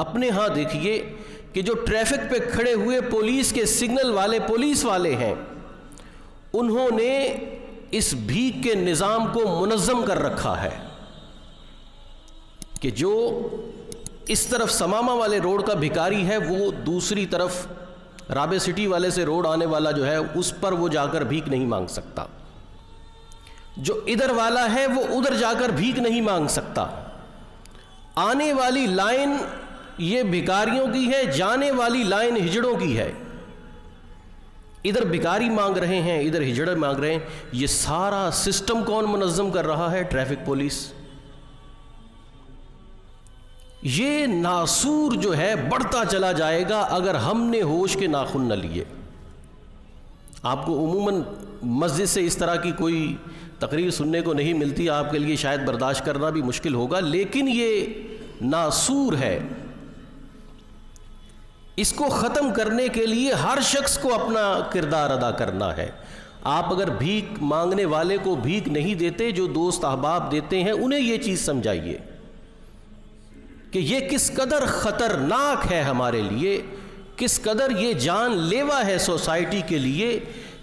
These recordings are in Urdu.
اپنے ہاں دیکھیے کہ جو ٹریفک پہ کھڑے ہوئے پولیس کے سگنل والے پولیس والے ہیں، انہوں نے اس بھیک کے نظام کو منظم کر رکھا ہے کہ جو اس طرف سماما والے روڈ کا بھکاری ہے وہ دوسری طرف رابع سٹی والے سے روڈ آنے والا جو ہے اس پر وہ جا کر بھیک نہیں مانگ سکتا، جو ادھر والا ہے وہ ادھر جا کر بھیک نہیں مانگ سکتا۔ آنے والی لائن یہ بھکاریوں کی ہے، جانے والی لائن ہجڑوں کی ہے۔ ادھر بھکاری مانگ رہے ہیں، ادھر ہجڑے مانگ رہے ہیں۔ یہ سارا سسٹم کون منظم کر رہا ہے؟ Traffic police. یہ ناسور جو ہے بڑھتا چلا جائے گا اگر ہم نے ہوش کے ناخن نہ لیے۔ آپ کو عموماً مسجد سے اس طرح کی کوئی تقریر سننے کو نہیں ملتی، آپ کے لیے شاید برداشت کرنا بھی مشکل ہوگا، لیکن یہ ناسور ہے۔ اس کو ختم کرنے کے لیے ہر شخص کو اپنا کردار ادا کرنا ہے۔ آپ اگر بھیک مانگنے والے کو بھیک نہیں دیتے، جو دوست احباب دیتے ہیں انہیں یہ چیز سمجھائیے کہ یہ کس قدر خطرناک ہے ہمارے لیے، کس قدر یہ جان لیوا ہے سوسائٹی کے لیے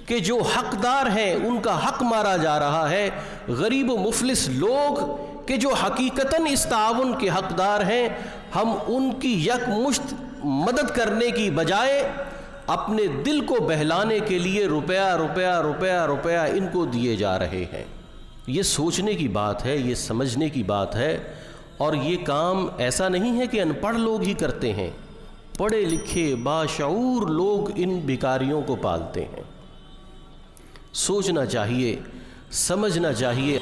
کہ جو حقدار ہیں ان کا حق مارا جا رہا ہے۔ غریب و مفلس لوگ کہ جو حقیقتاً اس تعاون کے حقدار ہیں، ہم ان کی یک مشت مدد کرنے کی بجائے اپنے دل کو بہلانے کے لیے روپیہ روپیہ روپیہ روپیہ ان کو دیے جا رہے ہیں۔ یہ سوچنے کی بات ہے، یہ سمجھنے کی بات ہے، اور یہ کام ایسا نہیں ہے کہ ان پڑھ لوگ ہی کرتے ہیں، پڑھے لکھے باشعور لوگ ان بھکاریوں کو پالتے ہیں۔ سوچنا چاہیے، سمجھنا چاہیے۔